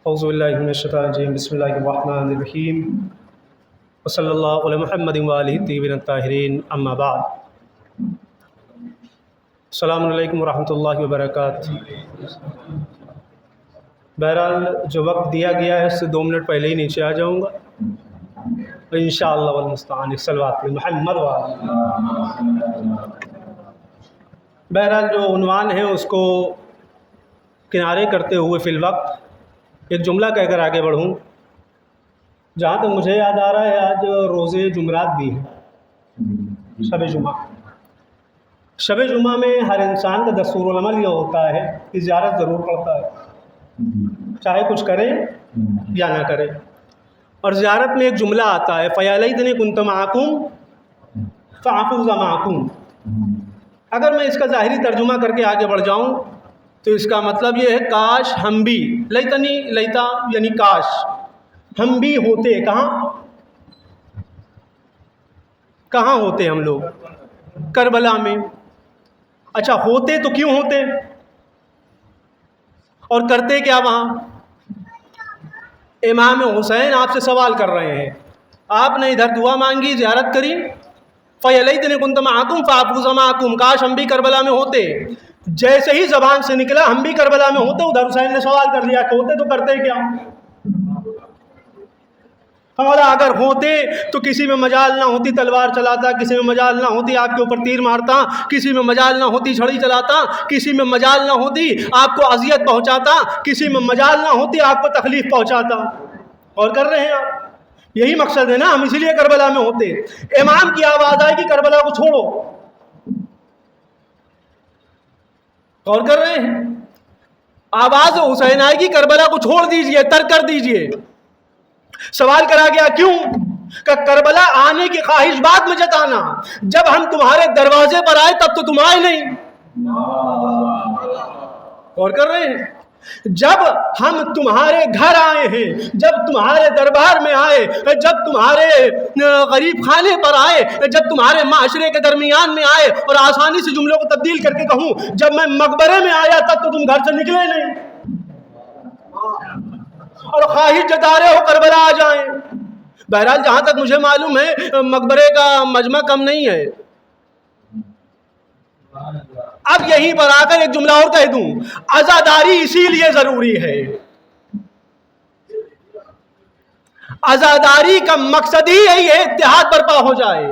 اعوذ باللہ من الشیطان الرجیم بسم اللہ الرحمن الرحیم وصلی اللہ علی محمد وآلہ الطیبین الطاہرین اما بعد۔ السلام علیکم ورحمۃ اللہ وبرکاتہ۔ بہرحال جو وقت دیا گیا ہے اس سے 2 منٹ پہلے ہی نیچے آ جاؤں گا انشاءاللہ والمستعان صلوات محمد بہرحال جو عنوان ہے اس کو کنارے کرتے ہوئے فی الوقت ایک جملہ کہہ کر آگے بڑھوں۔ جہاں تک مجھے یاد آ رہا ہے آج روزے جمعرات بھی ہے، شب جمعہ۔ شب جمعہ میں ہر انسان کا دستور العمل یہ ہوتا ہے کہ زیارت ضرور پڑتا ہے، چاہے کچھ کرے یا نہ کرے۔ اور زیارت میں ایک جملہ آتا ہے فَيَا لَيْتَنِي كُنْتُ مَعَكُمْ فَأَفُوزَ مَعَكُمْ۔ اگر میں اس کا ظاہری ترجمہ کر کے آگے بڑھ جاؤں تو اس کا مطلب یہ ہے کاش ہم بھی، لیتنی لیتا یعنی کاش ہم بھی ہوتے۔ کہاں ہوتے ہم لوگ؟ کربلا میں۔ اچھا ہوتے تو کیوں ہوتے اور کرتے کیا وہاں؟ امام حسین آپ سے سوال کر رہے ہیں، آپ نے ادھر دعا مانگی، زیارت کری، فَيَا لَيْتَنِي كُنْتُ مَعَكُمْ فَأَفُوزَ مَعَكُمْ، کاش ہم بھی کربلا میں ہوتے۔ جیسے ہی زبان سے نکلا ہم بھی کربلا میں ہوتے، ادھر حسین نے سوال کر لیا کہ ہوتے تو کرتے کیا؟ ہمارا اگر ہوتے تو کسی میں مجال نہ ہوتی تلوار چلاتا، کسی میں مجال نہ ہوتی آپ کے اوپر تیر مارتا، کسی میں مجال نہ ہوتی چھڑی چلاتا، کسی میں مجال نہ ہوتی آپ کو اذیت پہنچاتا، کسی میں مجال نہ ہوتی آپ کو تکلیف پہنچاتا، اور کر رہے ہیں آپ۔ یہی مقصد ہے نا، ہم اسی لیے کربلا میں ہوتے۔ امام کی آواز آئے کہ کربلا کو چھوڑو، اور کر رہے ہیں۔ آواز حسین آئے گی کربلا کو چھوڑ دیجئے، ترک کر دیجئے۔ سوال کرا گیا کیوں؟ کہ کربلا آنے کی خواہش بعد میں جتانا، جب ہم تمہارے دروازے پر آئے تب تو تم آئے نہیں، اور کر رہے ہیں۔ جب ہم تمہارے گھر آئے ہیں، جب تمہارے دربار میں آئے، جب تمہارے غریب خانے پر آئے، جب تمہارے معاشرے کے درمیان میں آئے، اور آسانی سے جملوں کو تبدیل کر کے کہوں، جب میں مقبرے میں آیا تب تو تم گھر سے نکلے نہیں، اور خواہش جتا رہے ہو کربلا آ جائیں۔ بہرحال جہاں تک مجھے معلوم ہے مقبرے کا مجمع کم نہیں ہے۔ اب یہیں پر آ کر ایک جملہ اور کہہ دوں، عزاداری اسی لیے ضروری ہے۔ عزاداری کا مقصد ہی یہی ہے اتحاد برپا ہو جائے،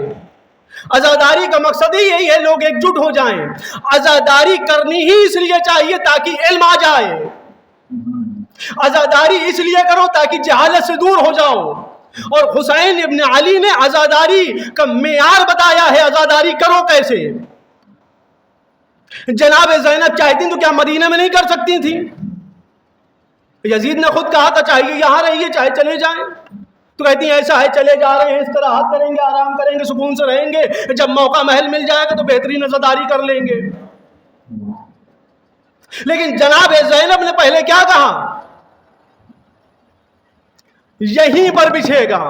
عزاداری کا مقصد ہی یہی ہے لوگ ایک جٹ ہو جائیں۔ عزاداری کرنی ہی اس لیے چاہیے تاکہ علم آ جائے، عزاداری اس لیے کرو تاکہ جہالت سے دور ہو جاؤ۔ اور حسین ابن علی نے عزاداری کا معیار بتایا ہے، عزاداری کرو کیسے۔ جناب زینب چاہتی تو کیا مدینہ میں نہیں کر سکتی تھی؟ یزید نے خود کہا تھا چاہیے یہاں رہیے چاہے چلے جائیں، تو کہتی ہیں ایسا ہے چلے جا رہے ہیں، استراحت کریں گے، آرام کریں گے، سکون سے رہیں گے، جب موقع محل مل جائے گا تو بہترین عزاداری کر لیں گے۔ لیکن جناب زینب نے پہلے کیا کہا؟ یہیں پر بچھے گا۔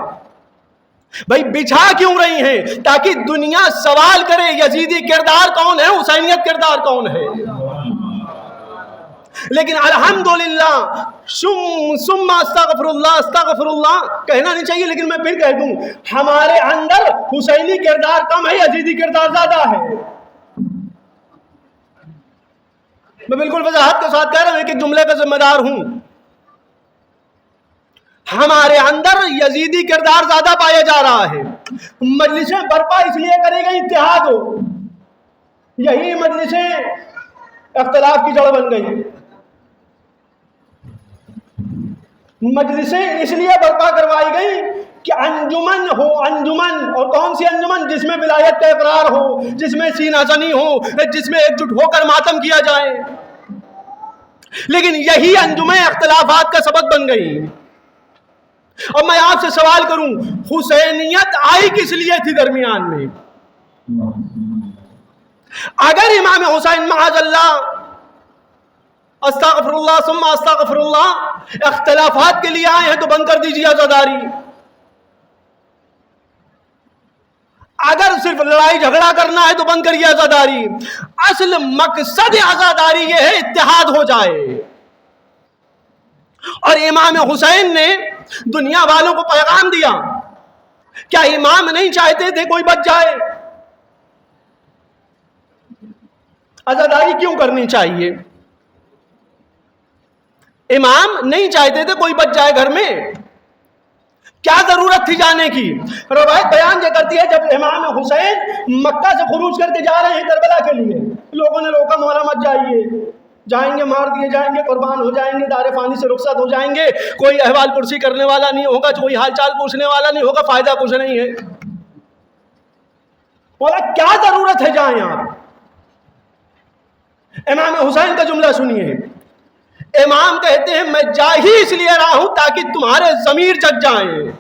بھئی بچھا کیوں رہی ہیں؟ تاکہ دنیا سوال کرے یزیدی کردار کون ہے، حسینیت کردار کون ہے۔ لیکن الحمدللہ ثم استغفر اللہ کہنا نہیں چاہیے، لیکن میں پھر کہہ دوں ہمارے اندر حسینی کردار کم ہے، یزیدی کردار زیادہ ہے۔ میں بالکل وضاحت کے ساتھ کہہ رہا ہوں، ایک جملے کا ذمہ دار ہوں۔ ہمارے اندر یزیدی کردار زیادہ پایا جا رہا ہے۔ مجلسیں برپا اس لیے کرے گا اتحاد ہو، یہی مجلسیں اختلاف کی جڑ بن گئی۔ مجلسیں اس لیے برپا کروائی گئی کہ انجمن ہو، انجمن، اور کون سی انجمن؟ جس میں ولایت کا اقرار ہو، جس میں سینہ زنی ہو، جس میں ایک جٹ ہو کر ماتم کیا جائے۔ لیکن یہی انجمن اختلافات کا سبب بن گئی۔ اور میں آپ سے سوال کروں، حسینیت آئی کس لیے تھی درمیان میں؟ اگر امام حسین معاذ اللہ استغفر اللہ ثم استغفر اللہ اختلافات کے لیے آئے ہیں تو بند کر دیجیے عزاداری۔ اگر صرف لڑائی جھگڑا کرنا ہے تو بند کریے عزاداری۔ اصل مقصد عزاداری یہ ہے اتحاد ہو جائے۔ اور امام حسین نے دنیا والوں کو پیغام دیا. کیا امام نہیں چاہتے تھے کوئی بچ جائے؟ عزاداری کیوں کرنی چاہیے؟ امام نہیں چاہتے تھے کوئی بچ جائے گھر میں، کیا ضرورت تھی جانے کی؟ روایت بیان یہ کرتی ہے جب امام حسین مکہ سے خروج کر کے جا رہے ہیں کربلا کے لیے، لوگوں نے روکا، مولا مت جائیے، جائیں گے مار دیے جائیں گے، قربان ہو جائیں گے، دار فانی سے رخصت ہو جائیں گے، کوئی احوال پرسی کرنے والا نہیں ہوگا، کوئی حال چال پوچھنے والا نہیں ہوگا، فائدہ کچھ نہیں ہے. بولا کیا ضرورت ہے جائیں آپ؟ امام حسین کا جملہ سنیے. امام کہتے ہیں میں جا ہی اس لیے رہا ہوں تاکہ تمہارے ضمیر جگ جائیں،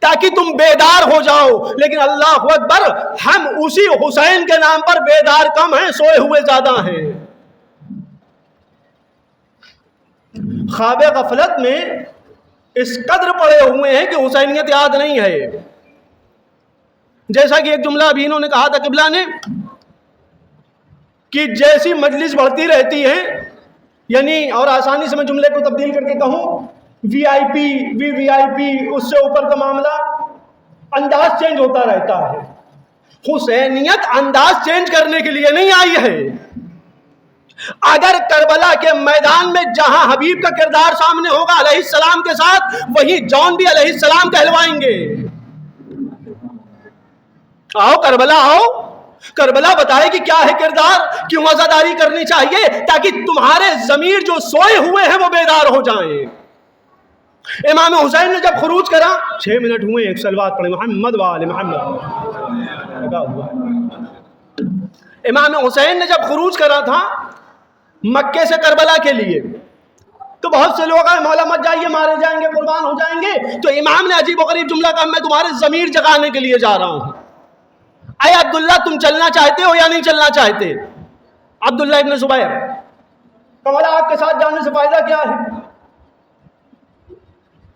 تاکہ تم بیدار ہو جاؤ. لیکن اللہ اکبر، ہم اسی حسین کے نام پر بیدار کم ہیں، سوئے ہوئے زیادہ ہیں. خواب غفلت میں اس قدر پڑے ہوئے ہیں کہ حسینیت یاد نہیں ہے. جیسا کہ ایک جملہ ابھی انہوں نے کہا تھا قبلہ نے کہ جیسی مجلس بڑھتی رہتی ہے، یعنی اور آسانی سے میں جملے کو تبدیل کر کے کہوں، وی آئی پی، وی آئی پی، اس سے اوپر کا معاملہ، انداز چینج ہوتا رہتا ہے. حسینیت انداز چینج کرنے کے لیے نہیں آئی ہے. اگر کربلا کے میدان میں جہاں حبیب کا کردار سامنے ہوگا علیہ السلام کے ساتھ، وہی جون بھی علیہ السلام کہلوائیں گے. آؤ کربلا آؤ، کربلا بتائے کہ کیا ہے کردار، کیوں عزاداری کرنی چاہیے، تاکہ تمہارے ضمیر جو سوئے ہوئے ہیں وہ بیدار ہو جائیں. امام حسین نے جب خروج کرا، 6 منٹ ہوئے، ایک صلوات پڑھیں محمد وآل محمد. امام حسین نے جب خروج کرا تھا مکے سے کربلا کے لیے، تو بہت سے لوگ آئے، مولا مت جائیے، مارے جائیں گے، قربان ہو جائیں گے. تو امام نے عجیب و غریب جملہ کہا، میں تمہارے ضمیر جگانے کے لیے جا رہا ہوں. اے عبداللہ، تم چلنا چاہتے ہو یا نہیں چلنا چاہتے؟ عبداللہ ابن زبیر، کمالا آپ کے ساتھ جانے سے فائدہ کیا ہے؟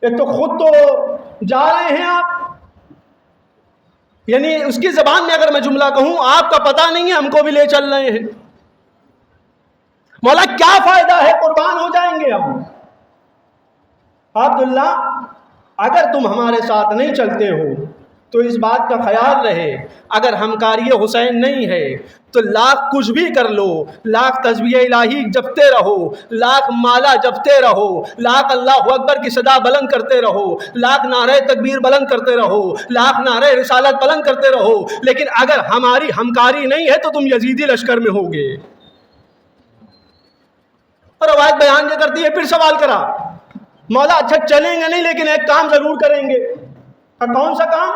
ایک تو خود تو جا رہے ہیں آپ، یعنی اس کی زبان میں اگر میں جملہ کہوں، آپ کا پتہ نہیں ہے، ہم کو بھی لے چل رہے ہیں. مولا کیا فائدہ ہے، قربان ہو جائیں گے ہم. عبداللہ اگر تم ہمارے ساتھ نہیں چلتے ہو تو اس بات کا خیال رہے، اگر ہمکاری حسین نہیں ہے تو لاکھ کچھ بھی کر لو، لاکھ تسبیح الہی جپتے رہو، لاکھ مالا جپتے رہو، لاکھ اللہ اکبر کی صدا بلند کرتے رہو، لاکھ نعرہ تکبیر بلند کرتے رہو، لاکھ نعرہ رسالت بلند کرتے رہو، لیکن اگر ہماری ہمکاری نہیں ہے تو تم یزیدی لشکر میں ہوگے. اور روایت بیان یہ کرتی ہے، پھر سوال کرا، مولا اچھا چلیں گے نہیں لیکن ایک کام ضرور کریں گے. کون سا کام؟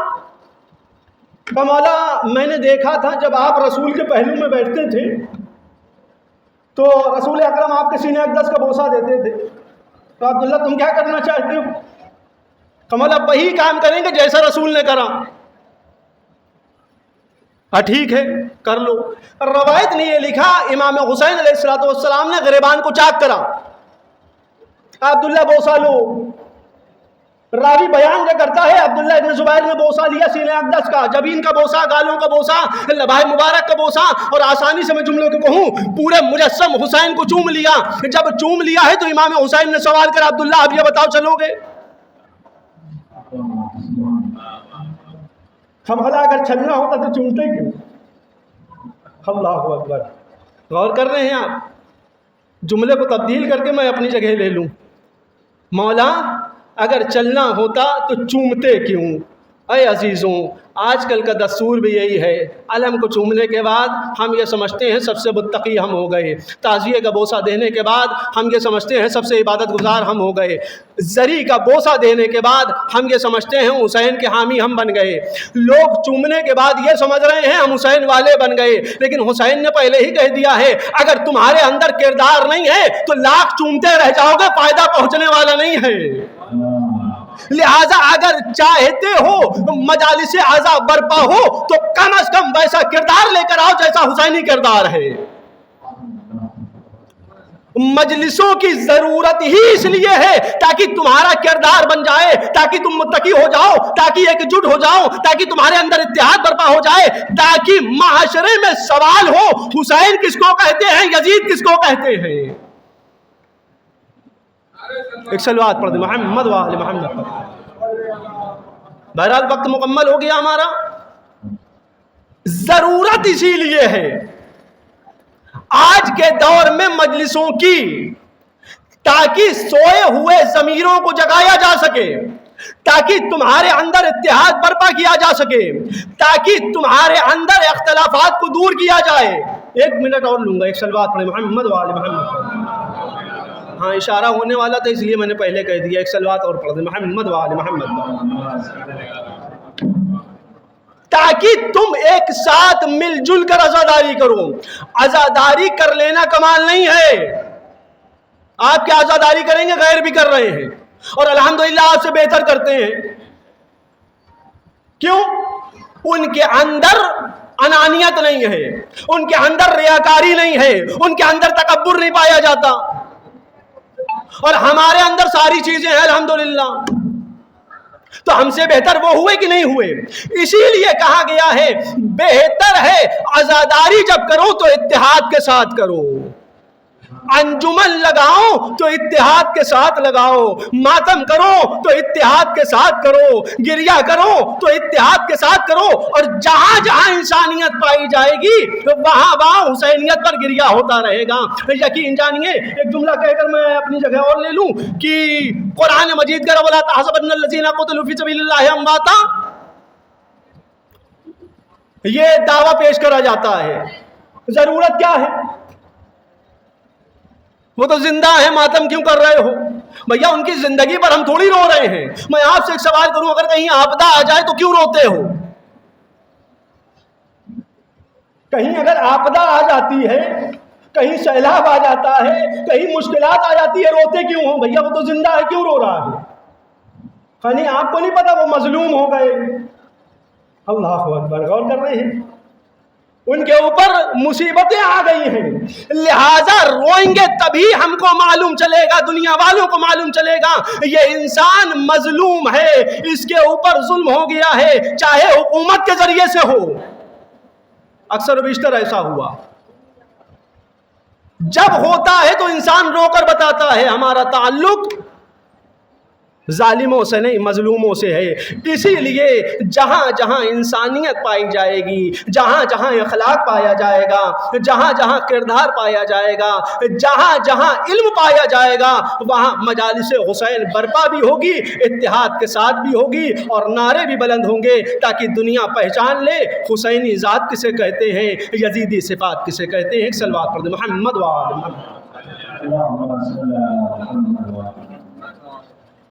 کہ مولا میں نے دیکھا تھا جب آپ رسول کے پہلو میں بیٹھتے تھے تو رسول اکرم آپ کے سینے اقدس کا بوسہ دیتے تھے. تو عبداللہ تم کیا کرنا چاہتے ہو؟ کہ مولا وہی کام کریں گے جیسا رسول نے کرا. ٹھیک ہے کر لو. روایت نے یہ لکھا، امام حسین علیہ السلام نے گریبان کو چاک کرا، عبداللہ بوسہ لو. راوی بیان یہ کرتا ہے عبداللہ ابن زبیر نے بوسہ لیا سینے اقدس کا، جبین کا بوسہ، گالوں کا بوسہ، لبائے مبارک کا بوسہ، اور آسانی سے میں جملوں کو کہوں پورے مجسم حسین کو چوم لیا. جب چوم لیا ہے تو امام حسین نے سوال کرا، عبداللہ اب یہ بتاؤ چلو گے؟ ہم بھلا اگر چلنا ہوتا تو چومتے کیوں؟ اللہ اکبر. غور کر رہے ہیں آپ؟ جملے کو تبدیل کر کے میں اپنی جگہ لے لوں. مولا اگر چلنا ہوتا تو چومتے کیوں؟ اے عزیزوں، آج کل کا دستور بھی یہی ہے، علم کو چومنے کے بعد ہم یہ سمجھتے ہیں سب سے متقی ہم ہو گئے، تعزیے کا بوسہ دینے کے بعد ہم یہ سمجھتے ہیں سب سے عبادت گزار ہم ہو گئے، زری کا بوسہ دینے کے بعد ہم یہ سمجھتے ہیں حسین کے حامی ہم بن گئے. لوگ چومنے کے بعد یہ سمجھ رہے ہیں ہم حسین والے بن گئے، لیکن حسین نے پہلے ہی کہہ دیا ہے اگر تمہارے اندر کردار نہیں ہے تو لاکھ چومتے رہ جاؤ گے، فائدہ پہنچنے والا نہیں ہے. لہذا اگر چاہتے ہو مجالس اعضاء برپا ہو تو کم از کم ویسا کردار لے کر آؤ جیسا حسینی کردار ہے. مجلسوں کی ضرورت ہی اس لیے ہے تاکہ تمہارا کردار بن جائے، تاکہ تم متقی ہو جاؤ، تاکہ ایک جٹ ہو جاؤ، تاکہ تمہارے اندر اتحاد برپا ہو جائے، تاکہ معاشرے میں سوال ہو حسین کس کو کہتے ہیں، یزید کس کو کہتے ہیں. ایک صلوات پڑھ دیں محمد و آل محمد پر۔ بہرحال وقت مکمل ہو گیا ہمارا۔ ضرورت اسی لیے ہے آج کے دور میں مجلسوں کی، تاکہ سوئے ہوئے ضمیروں کو جگایا جا سکے، تاکہ تمہارے اندر اتحاد برپا کیا جا سکے، تاکہ تمہارے اندر اختلافات کو دور کیا جائے۔ 1 منٹ اور لوں گا، ایک صلوات پڑھیں محمد و آل محمد۔ ہاں اشارہ ہونے والا تھا اس لیے میں نے پہلے کہہ دیا، ایک صلوات اور پڑھ دیں محمد و آل محمد، تاکہ تم ایک ساتھ مل جل کر عزاداری کرو۔ عزاداری کر لینا کمال نہیں ہے، آپ کیا عزاداری کریں گے، غیر بھی کر رہے ہیں اور الحمدللہ آپ سے بہتر کرتے ہیں۔ کیوں؟ ان کے اندر انانیت نہیں ہے، ان کے اندر ریاکاری نہیں ہے، ان کے اندر تکبر نہیں پایا جاتا، اور ہمارے اندر ساری چیزیں ہیں الحمدللہ۔ تو ہم سے بہتر وہ ہوئے کہ نہیں ہوئے؟ اسی لیے کہا گیا ہے بہتر ہے عزاداری جب کرو تو اتحاد کے ساتھ کرو، انجمن لگاؤ تو اتحاد کے ساتھ لگاؤ، ماتم کرو تو اتحاد کے ساتھ کرو، گریہ کرو تو اتحاد کے ساتھ کرو، اور جہاں جہاں انسانیت پائی جائے گی وہاں وہاں حسینیت پر گریہ ہوتا رہے گا۔ یقین جانیے، ایک جملہ کہہ کر میں اپنی جگہ اور لے لوں کہ قرآن مجید کا وَلَا تَحْسَبَنَّ الَّذِينَ قُتِلُوا فِي سَبِيلِ اللَّهِ أَمْوَاتًا، یہ دعویٰ پیش کرا جاتا ہے۔ ضرورت کیا ہے؟ وہ تو زندہ ہے، ماتم کیوں کر رہے ہو؟ بھیا ان کی زندگی پر ہم تھوڑی رو رہے ہیں۔ میں آپ سے ایک سوال کروں، اگر کہیں آپدہ آ جائے تو کیوں روتے ہو؟ کہیں اگر آپدہ آ جاتی ہے، کہیں سیلاب آ جاتا ہے، کہیں مشکلات آ جاتی ہے، روتے کیوں ہو؟ بھیا وہ تو زندہ ہے، کیوں رو رہا ہے؟ خانی آپ کو نہیں پتا وہ مظلوم ہو گئے؟ اللہ اکبر، غور کر رہے ہیں؟ ان کے اوپر مصیبتیں آ گئی ہیں، لہٰذا روئیں گے تبھی ہم کو معلوم چلے گا، دنیا والوں کو معلوم چلے گا یہ انسان مظلوم ہے، اس کے اوپر ظلم ہو گیا ہے، چاہے حکومت کے ذریعے سے ہو۔ اکثر و بیشتر ایسا ہوا۔ جب ہوتا ہے تو انسان رو کر بتاتا ہے ہمارا تعلق ظالموں سے نہیں مظلوموں سے ہے۔ اسی لیے جہاں جہاں انسانیت پائی جائے گی، جہاں جہاں اخلاق پایا جائے گا، جہاں جہاں کردار پایا جائے گا، جہاں جہاں علم پایا جائے گا، وہاں مجالس حسین برپا بھی ہوگی، اتحاد کے ساتھ بھی ہوگی، اور نعرے بھی بلند ہوں گے تاکہ دنیا پہچان لے حسینی ذات کسے کہتے ہیں، یزیدی صفات کسے کہتے ہیں۔ ایک صلوات پڑھ دیں محمد و آل محمد۔